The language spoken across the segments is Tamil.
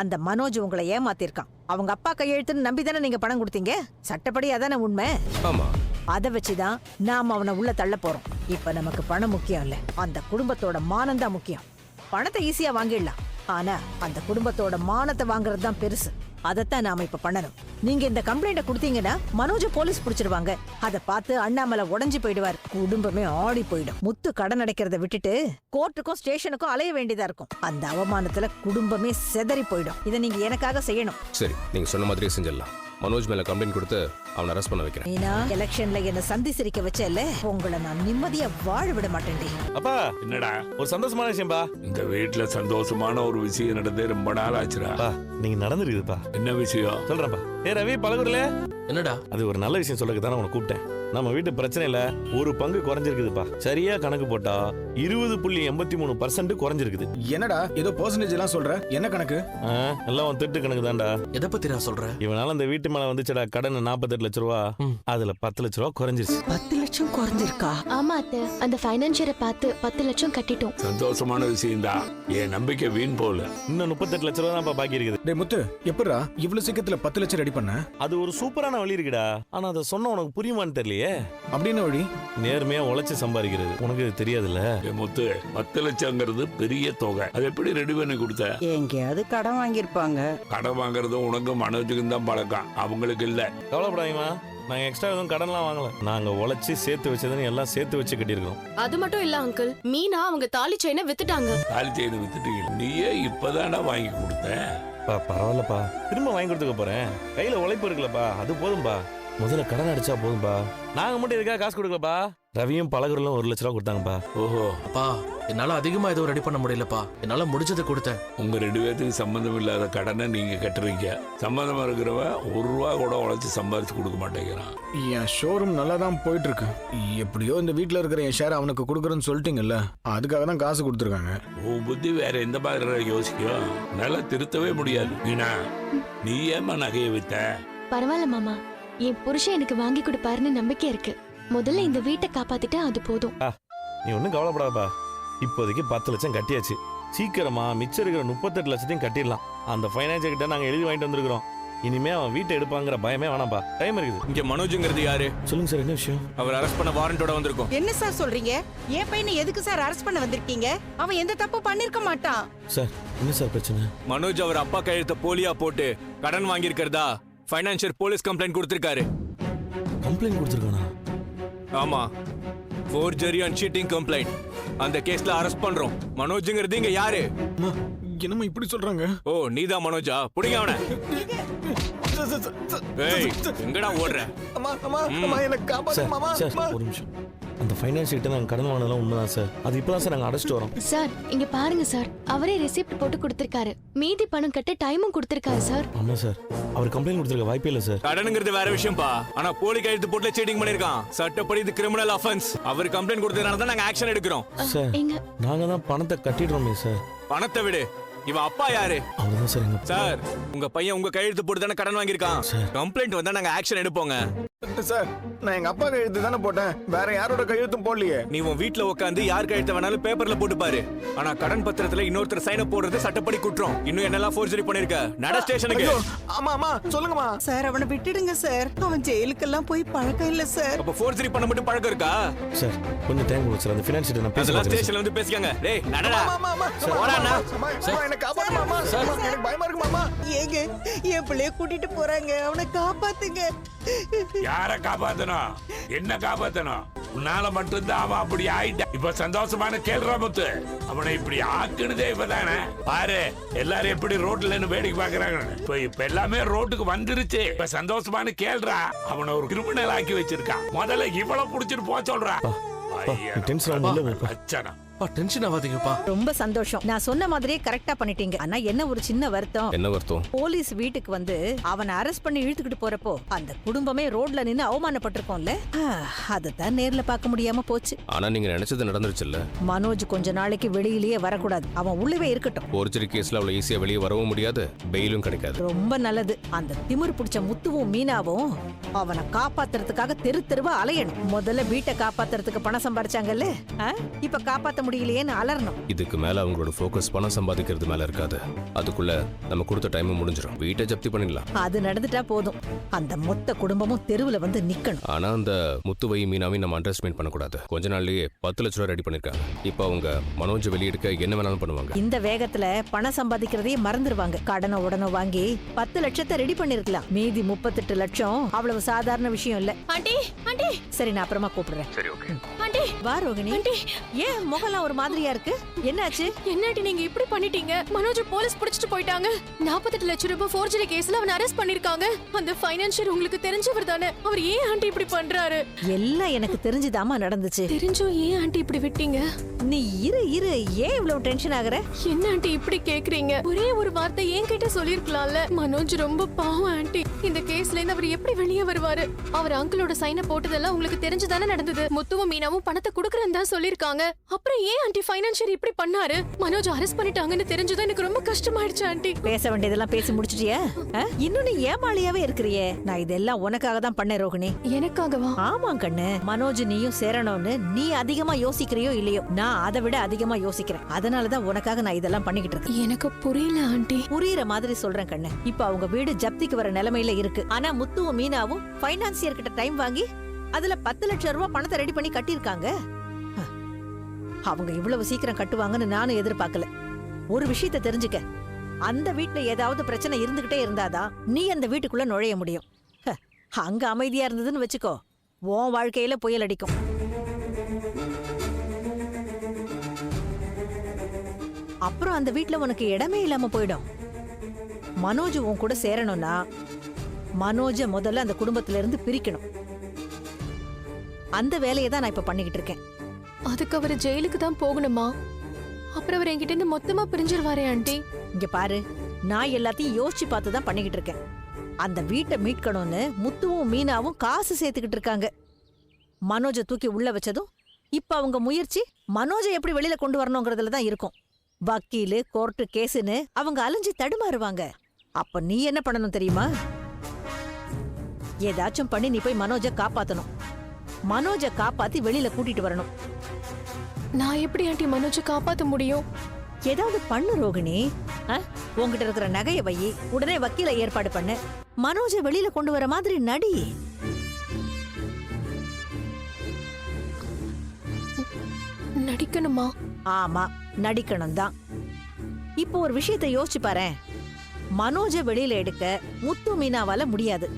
அந்த மனோஜ் உங்களை ஏமாத்திருக்கான். அவங்க அப்பா கையெழுத்துன்னு நம்பிதானே நீங்க பணம் கொடுத்தீங்க. சட்டப்படி அதானே உண்மை. ஆமா. அதை வச்சுதான் நாம அவனை உள்ள தள்ள போறோம். இப்ப நமக்கு பணம் முக்கியம் இல்ல, அந்த குடும்பத்தோட மானம் தான் முக்கியம். பணத்தை ஈஸியா வாங்கிடலாம், ஆனா அந்த குடும்பத்தோட மானத்தை வாங்குறது தான் பெருசு. அதத்தான் நாம இப்ப பண்ணணும். நீங்க இந்த கம்ப்ளைண்ட கொடுத்தீங்கன்னா மனோஜ போலீஸ் பிடிச்சிருவாங்க. அதை பார்த்து அண்ணாமலை உடஞ்சு போயிடுவார். குடும்பமே ஆடி போயிடும். முத்து கடன் அடைக்கிறத விட்டுட்டு கோர்ட்டுக்கும் ஸ்டேஷனுக்கும் அலைய வேண்டியதா இருக்கும். அந்த அவமானத்துல குடும்பமே செதறி போயிடும். இதை நீங்க எனக்காக செய்யணும். சரி, நீங்க சொன்ன மாதிரியே செஞ்சிடலாம். மனோஜ் மேல கம்ப்ளைண்ட் கொடுத்து அவனை அரெஸ்ட் பண்ண வைக்கிறேன். நீனா எலெக்ஷன்ல என்ன சந்தி சிரிக்க வச்சல, உங்களை நான் நிம்மதியா வாழ விட மாட்டேன்டி. அப்பா என்னடா ஒரு சந்தோஷமான விஷயம்பா. இந்த வீட்டுல சந்தோஷமான ஒரு விஷயம் நடந்தே ரொம்ப நாள் ஆச்சுடா. நீங்க நடந்துருக்குதுப்பா. என்ன விஷயம் சொல்றேன்ப்பா. ரவி பழகுறல என்னடா? அது ஒரு நல்ல விஷயம் சொல்லக்கு தானே உனக்கு கூப்பிட்டேன். நம்ம வீட்டு பிரச்சனையில ஒரு பங்கு குறைஞ்சிருக்குதுப்பா. சரியா கணக்கு போட்டா 20.83% குறைஞ்சிருக்குது. என்னடா ஏதோ பெர்சன்டேஜ் எல்லாம் சொல்ற? என்ன கணக்கு? எல்லாம் உன் திட்டு கணக்கு தான்டா. எதை பத்தி நான் சொல்றேன்? இவனால அந்த வீட்டு மேல வந்துச்சடா கடன் 48 லட்ச ரூபா. அதுல 10 லட்ச ரூபா குறைஞ்சிருச்சு. 10 லட்சம் குறைஞ்சிருக்கா? ஆமா அத்தை, அந்த பைனான்சியரை பார்த்து 10 லட்சம் கட்டிட்டோம். சந்தோஷமான விஷயம் தான். என் நம்பிக்கை வீண் போல. இன்னும் 38 லட்ச ரூபா தான் பாக்கி இருக்குது. டேய் முத்து, எப்படிடா இவ்வளவு சீக்கிரத்துல 10 லட்சம் ரெடி பண்ண? அது ஒரு சூப்பரான வழி இருக்குடா. ஆனா அதை சொன்ன உனக்கு புரியுமான்னு தெரியலையே. அப்படின்னு வழி? நேர்மையா உழைச்சு சம்பாதிக்கிறது. உனக்கு இது தெரியாதுல்ல? முத்து, 10 லட்சங்கிறது பெரிய தொகை. அது எப்படி ரெடி பண்ணி கொடுத்த? எங்கேயாவது கடன் வாங்கியிருப்பாங்க. கடன் வாங்குறது உனக்கு மனோஜுக்கும் தான் பழக்கம், அவங்களுக்கு இல்ல. கவலைப்படாதீமா, நாங்க எக்ஸ்ட்ரா எதுவும் கடன்லாம் வாங்கல. நாங்க உழைச்சி சேர்த்து வச்சதுன்னு எல்லாம் சேர்த்து வச்சு கட்டியிருக்கோம். அது மட்டும் இல்ல அங்கிள், மீனா அவங்க தாலி செயினை வித்துட்டாங்க. தாலி செயினை வித்துட்டீங்க? நீயே இப்பதானே வாங்கி கொடுத்த. பரவாயில்லப்பா, திரும்ப வாங்கி கொடுத்துக்க போறேன். கையில உழைப்பு இருக்குல்லப்பா, அது போதும்பா. முதல்ல கடன் அடிச்சா போதும்பா. நாங்க மட்டும் இதுக்காக காசு கொடுக்கலப்பா. ரவியும் பழகுறலும் 1 லட்ச ரூபா கொடுத்தாங்கப்பா. ஓஹோ. அப்பா, என்னால அதிகமா எதுவும் ரெடி பண்ண முடியலப்பா. என்னால முடிஞ்சதை கொடுத்தேன். உங்க 2 பேத்துக்கு சம்பந்தம் இல்லாத கடனை நீங்க கட்டுறீங்க. சம்பந்தமா இருக்கிறவ 1 ரூபா கூட உழைச்சு சம்பாதிச்சு கொடுக்க மாட்டேங்கிறான். என் ஷோரூம் நல்லா தான் போயிட்டு இருக்கு. எப்படியோ இந்த வீட்டுல இருக்கிற என் ஷேர் அவனுக்கு கொடுக்கறேன்னு சொல்லிட்டீங்கல்ல, அதுக்காக தான் காசு கொடுத்துருக்காங்க. உன் புத்தி வேற எந்த மாதிரி யோசிக்கும்? நல்லா திருத்தவே முடியாது. மீனா, நீ ஏமா நகையை வித்த? பரவாயில்ல மாமா, என் புருஷன் எனக்கு வாங்கி கொடுப்பாருன்னு நம்பிக்கை இருக்கு. முதல்ல இந்த வீட்டை காப்பாத்திட்டா அது போதும். நீ ஒன்னும் கவலைப்படாதப்பா. இப்போதைக்கு 10 லட்சம் கட்டியாச்சு. சீக்கிரமா மிச்சம் இருக்கிற 38 லட்சத்தையும் கட்டிடலாம். அந்த பைனான்சியர் கிட்ட நாங்க எழுதி வாங்கிட்டு வந்திருக்கிறோம். இனிமே அவன் வீட்டை எடுப்பாங்கிற பயமே வேணாம்பா. டைம் இருக்குது. இங்க மனோஜ்ங்கிறது யாரு? சொல்லுங்க சார், என்ன விஷயம்? அவர் அரெஸ்ட் பண்ண வாரண்டோட வந்திருக்கோம். என்ன சார் சொல்றீங்க? என் பையனை எதுக்கு சார் அரெஸ்ட் பண்ண வந்திருக்கீங்க? அவன் எந்த தப்பு பண்ணிருக்க மாட்டான். சார், என்ன சார் பிரச்சனை? மனோஜ் அவர் அப்பா கையெழுத்த போலியா போட்டு கடன் வாங்கி இருக்கிறதா பைனான்சியர் போலீஸ் கம்ப்ளைண்ட் கொடுத்திருக்காரு. கம்ப்ளைண்ட் கொடுத்திருக்கானா? ஆமா, ஃபோர்ஜரி அண்ட் சீட்டிங் கம்ப்ளைண்ட். அந்த கேஸ்ல அரெஸ்ட் பண்றோம். மனோஜ்ங்கிறது இங்க யாரு? என்னமா இப்படி சொல்றாங்க? ஓ, நீதான் மனோஜா? புடிங்க அவனை. ஏய், எங்கடா ஓடுற? அம்மா அம்மா அம்மா, என்ன காப்பாத்து மாமா. சார், ஒரு நிமிஷம். அந்த ஃபைனான்சியர் கிட்ட நாங்க கடன் வாங்கினதெல்லாம் உண்மைதான் சார். அது இப்பதான் சார் நாங்க அடைச்சிட்டு வரோம். சார், இங்க பாருங்க சார், அவரே ரெசிப்ட் போட்டு கொடுத்திருக்காரு. மீதி பணம் கட்ட டைமும் கொடுத்திருக்காரு சார். ஆமா சார், அவர் கம்ப்ளைண்ட் கொடுத்திருக்க வாய்ப்பே இல்ல சார். கடனுங்கிறது வேற விஷயம்பா. ஆனா போலி கையெழுத்து போட்டுல சீட்டிங் பண்ணிருக்கான். சட்டப்படி இது கிரிமினல் அஃபென்ஸ். அவர் கம்ப்ளைண்ட் கொடுத்ததுனால தான் நாங்க ஆக்ஷன் எடுக்கிறோம். சார், நாங்க தான் பணத்தை கட்டிடுறோமே சார். பணத்தை விடு, இவன் அப்பா யாரு? அவர்தான் சார் எங்க. சார், உங்க பையன் உங்க கையெழுத்து போட்டு தானே கடன் வாங்கியிருக்கான். கம்ப்ளைண்ட் வந்தா நாங்க ஆக்ஷன் எடுப்போங்க. சார், நான் எங்க அப்பா கையெழுத்து தானே போட்டேன், வேற யாரோட கையெழுத்தும் போடலையே. நீ உன் வீட்ல உட்காந்து யார் கையெழுத்த வேணாலும் பேப்பர்ல போட்டு பாரு. ஆனா கடன் பத்திரத்துல இன்னொருத்தர் சைன் போடுறது சட்டப்படி குற்றம். இன்னும் என்னெல்லாம் ஃபோர்ஜரி பண்ணிருக்க? நட ஸ்டேஷனுக்கு. ஆமா ஆமா, சொல்லுங்கம்மா. சார், அவனை விட்டுடுங்க சார். அவன் ஜெயிலுக்கெல்லாம் போய் பழக்கம் இல்ல சார். அப்ப ஃபோர்ஜரி பண்ண மட்டும் பழக்கம் இருக்கா? சார், கொஞ்சம் டைம் கொடுங்க சார். அந்த ஃபினான்ஷியர் நான் அதெல்லாம் பேசுறேன். ஸ்டேஷன்ல வந்து பேசிக்கங்க. டேய், நடடா. போறானா? என்ன காப்பாத்து மாமா. எனக்கு பயமா இருக்கு மாமா. ஏங்க, என் பிள்ளைய கூட்டிட்டு போறாங்க, அவனை காப்பாத்துங்க. யார காப்பாத்தணும்? என்ன காப்பாத்தணும்? உன்னால மட்டும்தான் அவன் அப்படி ஆயிட்டான். இப்ப சந்தோஷமான கேள்றா முத்து. அவனை இப்படி ஆக்குனதே இப்பதானே பாரு. எல்லாரும் எப்படி ரோட்ல நின்னு வேடிக்கை பாக்குறாங்க. இப்ப எல்லாமே ரோட்டுக்கு வந்துருச்சு. இப்ப சந்தோஷமான கேள்றா. அவனை ஒரு கிரிமினல் ஆக்கி வச்சிருக்கான். முதல்ல இவ்வளவு புடிச்சிட்டு போக சொல்றா. டென்ஷன் ஆகாதீங்கப்பா. ரொம்ப சந்தோஷம். நான் சொன்ன மாதிரியே கரெக்டா பண்ணிட்டீங்க. ஆனா என்ன ஒரு சின்ன வருத்தம். என்ன வருத்தம்? போலீஸ் வீட்டுக்கு வந்து அவனை அரெஸ்ட் பண்ணி இழுத்துக்கிட்டு போறப்போ அந்த குடும்பமே ரோட்ல நின்னு அவமானப்பட்டிருக்கோம்ல. அதத்தான் நேர்ல பார்க்க முடியாம போச்சு. ஆனா நீங்க நினைச்சது நடந்துருச்சுல்ல. மனோஜ் கொஞ்ச நாளைக்கு வெளியிலேயே வரக்கூடாது. அவன் உள்ளவே இருக்கட்டும். போர்ஜரி கேஸ்ல அவ்வளவு ஈஸியா வெளியே வரவும் முடியாது, பெயிலும் கிடைக்காது. ரொம்ப நல்லது. அந்த திமிர் பிடிச்ச முத்துவும் மீனாவும் அவனை காப்பாத்துறதுக்காக தெரு தெருவா அலையணும். முதல்ல வீட்டை காப்பாத்துறதுக்கு பணம் சம்பாரிச்சாங்கல்ல, இப்ப காப்பாத்த முடியலையேன்னு அலறணும். இதுக்கு மேல அவங்களோட ஃபோக்கஸ் பணம் சம்பாதிக்கிறது மேல இருக்காது. அதுக்குள்ள நம்ம கொடுத்த டைமும் முடிஞ்சிடும். வீட்டை ஜப்தி பண்ணிடலாம். அது நடந்துட்டா போதும். அந்த மொத்த குடும்பமும் தெருவுல வந்து நிக்கணும். ஆனா அந்த முத்துவை மீனாவையும் நம்ம அண்டர்ஸ்டிமேட் பண்ணக்கூடாது. கொஞ்ச நாள்லயே 10 லட்ச ரூபா ரெடி பண்ணிருக்காங்க. இப்போ அவங்க மனோஜ் வெளியெடுக்க என்ன வேணாலும் பண்ணுவாங்க. இந்த வேகத்துல பணம் சம்பாதிக்கிறதையே மறந்துடுவாங்க. கடனை உடனே வாங்கி 10 லட்சத்தை ரெடி பண்ணிருக்கலாம். மீதி 38 லட்சம் அவ்வளவு சாதாரண விஷயம் இல்ல. ஆண்டி ஆண்டி சரி, நான் அப்புறமா கூப்பிடுறேன். சரி, ஓகே. ஆண்டி வா ரோகிணி. ஆண்டி ஏன் முகலாம் ஒரு மாதிரியா இருக்கு? என்னாச்சு? என்னாண்டி நீங்க இப்படி பண்ணிட்டீங்க? மனோஜ் போலீஸ் பிடிச்சிட்டு போயிட்டாங்க. 48 லட்சம் ரூபாய் ஃபோர்ஜரி கேஸ்ல அவனை அரெஸ்ட் பண்ணிருக்காங்க. அந்த ஃபைனான்சியர் உங்களுக்கு தெரிஞ்சவர் தானே? அவர் ஏன் ஆண்டி இப்படி பண்றாரு? எல்லாம் எனக்கு தெரிஞ்சுதாமா நடந்துச்சு. தெரிஞ்சோ ஏன் ஆண்டி இப்படி விட்டீங்க? நீ இரு ஏன் இவ்வளவு டென்ஷன் ஆகுற? என்ன ஆண்டி இப்படி கேக்குறீங்க? ஒரே ஒரு வார்த்தை என்கிட்ட சொல்லிருக்கலாம்ல. மனோஜ் ரொம்ப பாவம் ஆண்டி. இந்த கேஸ்ல இருந்து அவர் எப்படி வெளியே வருவாரு? அவர் அங்கிளோட சைனை போட்டதெல்லாம் உங்களுக்கு தெரிஞ்சுதானே நடந்தது? முத்துவும் மீனாவும் பணத்தை குடுக்கறேன்னு தான் சொல்லிருக்காங்க. அப்புறம் ஏன் ஆண்டி ஃபைனான்சியர் இப்படி பண்ணாரு? மனோஜ் அரெஸ்ட் பண்ணிட்டாங்கன்னு தெரிஞ்சதும் எனக்கு ரொம்ப கஷ்டமாயிடுச்சு ஆண்டி. பேச வேண்டியதெல்லாம் பேசி முடிச்சிட்டியா? இன்னும் நீ ஏமாளியாவே இருக்கிறியே. நான் இதெல்லாம் உனக்காக தான் பண்ணேன் ரோகிணி. எனக்காகவா? ஆமா கண்ணு. மனோஜ் நீயும் சேரணும்னு நீ அதிகமா யோசிக்கிறியோ இல்லையோ, நான் அதை விட அதிகமா யோசிக்கிறேன். அதனாலதான் உனக்காக நான் இதெல்லாம் பண்ணிக்கிட்டு இருக்கேன். எனக்கு புரியல ஆண்டி. புரியுற மாதிரி சொல்றேன் கண்ணு. இப்ப அவங்க வீடு ஜப்திக்கு வர நிலைமையில இருக்கு. ஆனா முத்துவும் மீனாவும் ஃபைனான்சியர் கிட்ட டைம் வாங்கி அதுல 10 லட்சம் ரூபாய் பணத்தை ரெடி பண்ணி கட்டியிருக்காங்க. அவங்க இவ்வளவு சீக்கிரம் கட்டுவாங்கன்னு நானும் எதிர்பார்க்கல. ஒரு விஷயத்தை தெரிஞ்சுக்க, அந்த வீட்டுல ஏதாவது பிரச்சனை இருந்துகிட்டே இருந்தாதான் நீ அந்த வீட்டுக்குள்ள நுழைய முடியும். அங்க அமைதியா இருந்ததுன்னு வச்சுக்கோ, உன் வாழ்க்கையில புயல் அடிக்கும். அப்புறம் அந்த வீட்டுல உனக்கு இடமே இல்லாம போயிடும். மனோஜ் உன் கூட சேரணும்னா மனோஜ முதல்ல அந்த குடும்பத்துல இருந்து பிரிக்கணும். அந்த வேலையை தான் நான் இப்ப பண்ணிக்கிட்டு இருக்கேன். அதுக்கு அவர் ஜெயிலுக்கு தான் போகணுமா? அப்புறம் அவர் என்கிட்ட இருந்து மொத்தமா பிரிஞ்சிருவாரே ஆண்டி. இங்க பாரு, நான் எல்லாத்தையும் யோசிச்சு பார்த்து தான் பண்ணிக்கிட்டு இருக்கேன். அந்த வீட்டை மீட்கணும்னு முத்துவும் மீனாவும் காசு சேர்த்துக்கிட்டு இருக்காங்க. மனோஜை தூக்கி உள்ள வச்சதும் இப்ப அவங்க முயற்சி மனோஜை எப்படி வெளியில கொண்டு வரணுங்கிறதுல தான் இருக்கும். வக்கீலு, கோர்ட்டு, கேஸுன்னு அவங்க அலைஞ்சு தடுமாறுவாங்க. அப்ப நீ என்ன பண்ணணும் தெரியுமா? ஏதாச்சும் பண்ணி நீ போய் மனோஜை காப்பாத்தணும். மனோஜை காப்பாத்தி வெளியில கூட்டிட்டு வரணும். நான் எப்படி ஆண்டி மனோஜை காப்பாத்த முடியும்? ஏதாவது பண்ணு ரோகிணி. உங்ககிட்ட இருக்கிற நகையை வை, உடனே வக்கீல ஏற்பாடு பண்ணு, மனோஜை வெளியில கொண்டு வர மாதிரி நடி. நடிக்கணுமா? ஆமா, நடிக்கணும் தான். இப்போ ஒரு விஷயத்தை யோசிச்சு பாரு. மனோஜை வெளியில எடுக்க முத்து மீனாவால முடியாது.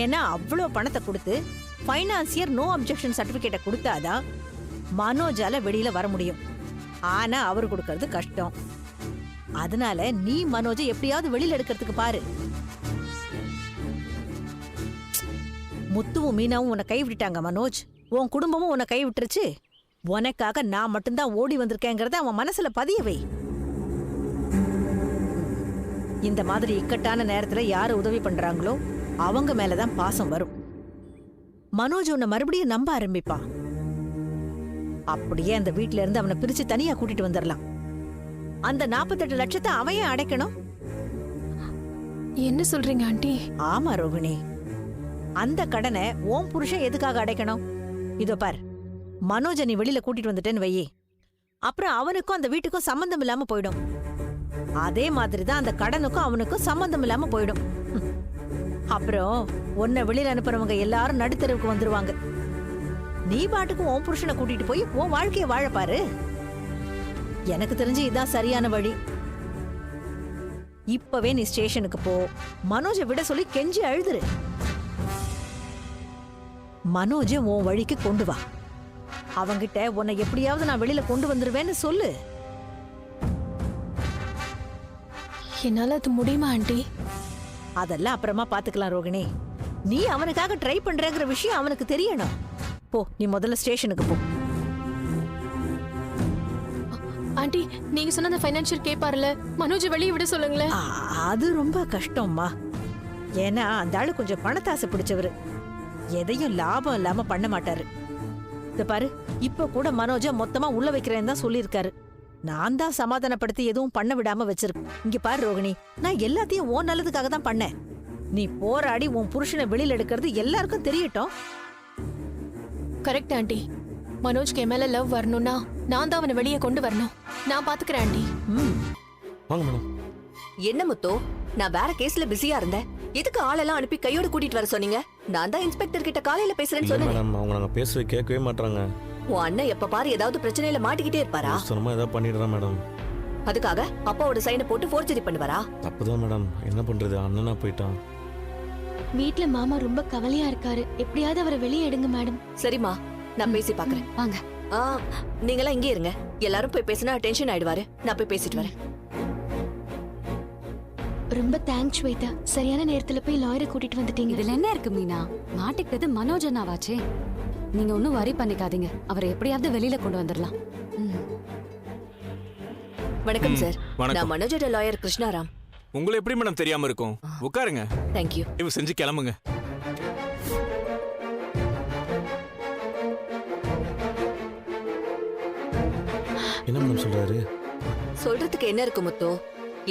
ஏன்னா அவ்வளோ பணத்தை கொடுத்து ஃபைனான்சியர் நோ அப்ஜெக்ஷன் சர்டிபிகேட்டை கொடுத்தாதான் மனோஜால வெளியில வர முடியும். ஆனா அவரு கொடுக்கறது கஷ்டம். அதனால நீ மனோஜை எப்படியாவது வெளியில எடுக்கிறதுக்கு பாரு. முத்துவும் மீனாவும் உன்னை கைவிட்டாங்க மனோஜ். உன் குடும்பமும் உன்னை கைவிட்டுருச்சு. உனக்காக நான் மட்டும்தான் ஓடி வந்திருக்கேங்கிறத அவன் மனசுல பதியவை. இந்த மாதிரி இக்கட்டான நேரத்துல யாரு உதவி பண்றாங்களோ அவங்க மேலதான் பாசம் வரும். மனோஜ் உன்னை மறுபடியும் நம்ப ஆரம்பிப்பான். அப்படியே அந்த வீட்ல இருந்து அவனை பிரிச்சு தனியா கூட்டிட்டு வந்துடலாம். அந்த 48 லட்சத்தை அவன் ஏன் அடைக்கணும்? என்ன சொல்றீங்க ஆண்டி? ஆமா ரோகிணி, அந்த கடனை ஓம் புருஷன் எதுக்காக அடைக்கணும்? இதோ பார், மனோஜை நீ வெளியில கூட்டிட்டு வந்துட்டேன்னு வையே, அப்புறம் அவனுக்கும் அந்த வீட்டுக்கும் சம்பந்தம் இல்லாம போயிடும். அதே மாதிரிதான் அந்த கடனுக்கும் அவனுக்கும் சம்பந்தம் இல்லாம போயிடும். அப்புறம் உன்னை வெளியில அனுப்புறவங்க எல்லாரும் நடுத்தருவுக்கு வந்துருவாங்க. நீ பாட்டுக்கும் உன் புருஷனை கூட்டிட்டு போய் உன் வாழ்க்கைய வாழ பாரு. எனக்கு தெரிஞ்சு இதான் சரியான வழி. இப்பவே நீ ஸ்டேஷனுக்கு போ, மனோஜை விட சொல்லி கெஞ்சி அழுதுரு. மனோஜை உன் வழிக்கு கொண்டு வா. அவங்கிட்ட உன்னை எப்படியாவது நான் வெளியில கொண்டு வந்துருவேன்னு சொல்லு. என்னால அது முடியுமா ஆண்டி? அதெல்லாம் அப்புறமா பாத்துக்கலாம் ரோகிணி. நீ அவனுக்காக ட்ரை பண்றங்கிற விஷயம் அவனுக்கு தெரியணும். போ, நீ முதல்ல ஸ்டேஷனுக்கு போ. ஆண்டி, நீங்க சொன்ன அந்த ஃபைனான்சியர் கேப்பார்ல, மனோஜ் வெளியே விட சொல்லுங்களேன். அது ரொம்ப கஷ்டம்மா. ஏன்னா அந்த ஆளு கொஞ்சம் பணத்தாசை பிடிச்சவரு. எதையும் லாபம் இல்லாம பண்ண மாட்டாரு. இத பாரு, இப்ப கூட மனோஜ மொத்தமா உள்ள வைக்கிறேன்னு தான் சொல்லியிருக்காரு. நான் தான் சமாதானப்படுத்தி எதுவும் பண்ண விடாம வச்சிருக்கேன். இங்க பாரு ரோகிணி, நான் எல்லாத்தையும் உன் நல்லதுக்காக தான் பண்ணேன். நீ போராடி உன் புருஷனை வெளியில எடுக்கிறது எல்லாருக்கும் தெரியட்டும். Correct aunty. மனோஜ்க்கு என் மேல லவ் வரணும்னா நான் தான் அவனை வெளியே கொண்டு வரணும். நான் பாத்துக்கிறேன் ஆண்டி. வாங்க மேடம். என்ன முத்தோ, நான் வேற கேஸ்ல பிஸியா இருந்தேன். எதுக்கு ஆளெல்லாம் அனுப்பி கையோட கூட்டிட்டு வர சொன்னீங்க? நான் தான் இன்ஸ்பெக்டர் கிட்ட காலையில பேசுறேன்னு இல்ல சொன்னேன். மேடம், அவங்க நாங்க பேசுறது கேட்கவே மாட்டாங்க. உன் அண்ணன் எப்ப பாரு ஏதாவது பிரச்சனையில மாட்டிக்கிட்டே இருப்பாரா? சொன்னமா ஏதாவது பண்ணிடுறேன் மேடம். அதுக்காக அப்பாவோட சைனை போட்டு ஃபோர்ஜரி பண்ணுவாரா? தப்புதான் மேடம், என்ன பண்றது, அண்ணனா போயிட்டான். வீட்ல மாமா ரொம்ப கவலையா இருக்காரு. எப்படியாவது அவரை வெளியே எடுங்க மேடம். சரிம்மா, நான் பேசி பாக்குறேன். வாங்க. நீங்களாம் இங்கே இருங்க. எல்லாரும் போய் பேசினா டென்ஷன் ஆயிடுவாரு. நான் போய் பேசிட்டு வரேன். ரொம்ப தேங்க்ஸ் ஸ்வேதா. சரியான நேரத்துல போய் லாயரை கூட்டிட்டு வந்துட்டீங்க. இதுல என்ன இருக்கு மீனா? மாட்டிக்கிட்டது மனோஜ் அண்ணாவாச்சே. நீங்க ஒன்னும் வரி பண்ணிக்காதீங்க. அவரை எப்படியாவது வெளியில கொண்டு வந்துடலாம். வணக்கம் சார். வணக்கம். நான் மனோஜோட லாயர் கிருஷ்ணாராம். உங்களை எப்படி மேடம் தெரியாம இருக்கும்? உட்காருங்க. தேங்க்யூ. இவ செஞ்சு கிளம்புங்க. என்ன மேடம் சொல்றாரு? சொல்றதுக்கு என்ன இருக்கு முத்தோ?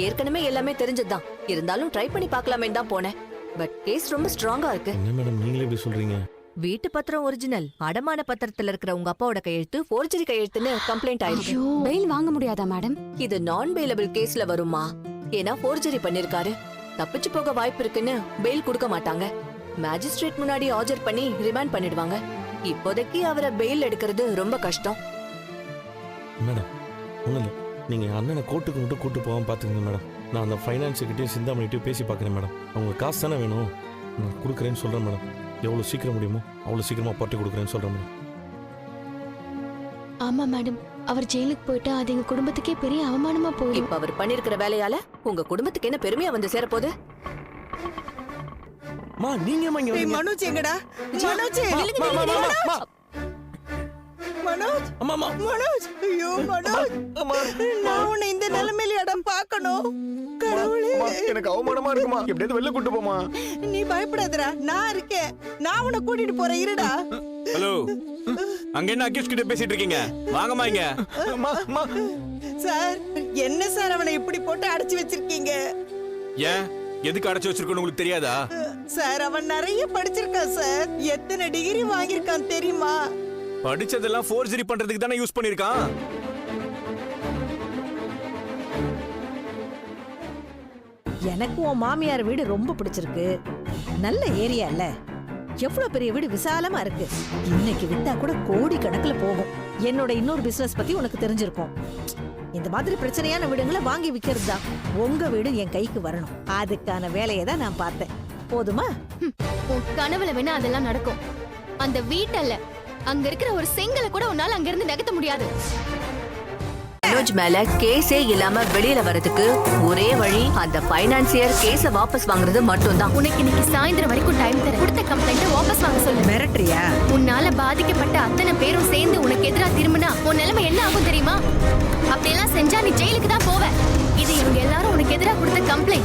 ஏற்கனவே எல்லாமே தெரிஞ்சதுதான். இருந்தாலும் ட்ரை பண்ணி பார்க்கலாமே தான் போனேன். பட் கேஸ் ரொம்ப ஸ்ட்ராங்கா இருக்கு. என்ன மேடம் நீங்களே இப்படி சொல்றீங்க? வீட்டு பத்திரம் ஒரிஜினல், அடமான பத்திரத்துல இருக்கிற உங்க அப்பாவோட கையெழுத்து ஃபோர்ஜரி கையெழுத்துன்னு கம்ப்ளைண்ட் ஆயிருக்கு. பெயில் வாங்க முடியாதா மேடம்? இது நான் பெயிலபிள் கேஸ்ல வருமா? ஏன்னா ஃபோர்ஜரி பண்ணிருக்காரு. தப்பிச்சு போக வாய்ப்பு இருக்குன்னு பெயில் கொடுக்க மாட்டாங்க. மேஜிஸ்ட்ரேட் முன்னாடி ஆர்டர் பண்ணி ரிமாண்ட் பண்ணிடுவாங்க. இப்போதைக்கு அவரை பெயில் எடுக்கிறது ரொம்ப கஷ்டம். மேடம் ஒன்றும் இல்லை, நீங்கள் அண்ணனை கோர்ட்டுக்கு மட்டும் கூட்டு போகாமல் பார்த்துக்கங்க மேடம். நான் அந்த ஃபைனான்ஸுக்கிட்டே சிந்தாமணிகிட்டே பேசி பார்க்குறேன் மேடம். அவங்க காசு தானே வேணும், நான் கொடுக்குறேன்னு சொல்கிறேன் மேடம். எவ்வளோ சீக்கிரம் முடியுமோ அவ்வளோ சீக்கிரமாக பாட்டி கொடுக்குறேன்னு சொல்கிறேன் மேடம். ஆமா மேடம், அவர் ஜெயிலுக்கு போயிட்டா அது எங்க குடும்பத்துக்கே பெரிய அவமானமா போயிடும். இப்ப அவர் பண்ணிருக்கிற வேலையால உங்க குடும்பத்துக்கு என்ன பெருமையா வந்து சேரப்போகுது? மா நீங்க மனோஜ் எங்கடா? மனோஜ் மனோஜ் மனோஜ், ஐயோ மனோஜ், நான் உன்னை இந்த நிலைமையில பார்க்கணும். கடவுளே, எனக்கு அவமானமா இருக்குமா? எப்படியாவது வெளில கூட்டு போமா. நீ பயப்படாதடா, நான் இருக்கேன். நான் உன்னை கூட்டிட்டு போறேன், இருடா. ஹலோ, அங்க என்ன அக்யூஸ் கிட்ட பேசிட்டு இருக்கீங்க? வாங்கம்மா இங்க. சார், என்ன சார் அவனை இப்படி போட்டு அடைச்சு வச்சிருக்கீங்க? ஏன் எதுக்கு அடைச்சு வச்சிருக்கோன்னு உங்களுக்கு தெரியாதா? சார், அவன் நிறைய படிச்சிருக்கான் சார். எத்தனை டிகிரி வாங்கியிருக்கான் தெரியுமா? படிச்சதெல்லாம் ஃபோர்ஜரி பண்றதுக்கு தானே யூஸ் பண்ணிருக்கான். எனக்கு உன் மாமியார் வீடு ரொம்ப பிடிச்சிருக்கு. நல்ல ஏரியா இல்ல? எவ்வளவு பெரிய வீடு, விசாலமா இருக்கு. இன்னைக்கு வித்தா கூட கோடி கணக்குல போகும். என்னோட இன்னொரு பிசினஸ் பத்தி உனக்கு தெரிஞ்சிருக்கும். இந்த மாதிரி பிரச்சனையான வீடுங்களை வாங்கி விக்கிறது தான். உங்க வீடு என் கைக்கு வரணும். அதுக்கான வேலையை தான் நான் பார்த்தேன். போதுமா? உன் கனவுல வேணா அதெல்லாம் நடக்கும். அந்த வீட்டல்ல, அங்க இருக்கிற ஒரு செங்கலை கூட உன்னால அங்க இருந்து நகர்த்த முடியாது. மனோஜ் மேல கேஸே இல்லாம வெளியில வரதுக்கு ஒரே வழி அந்த ஃபைனான்சியர் கேஸ வாபஸ் வாங்குறது மட்டும்தான். உனக்கு இன்னைக்கு சாயந்தரம் வரைக்கும் டைம் தர. கொடுத்த கம்ப்ளைண்ட வாபஸ் வாங்க சொல்லு. மிரட்டுறியா? உன்னால பாதிக்கப்பட்ட அத்தனை பேரும் சேர்ந்து உனக்கு எதிராக திரும்பினா உன் நிலைமை என்ன ஆகும் தெரியுமா? அப்படியெல்லாம் செஞ்சா நீ ஜெயிலுக்கு தான் போவ. இது இவங்க எல்லாரும் உனக்கு எதிராக கொடுத்த கம்ப்ளைண்ட்.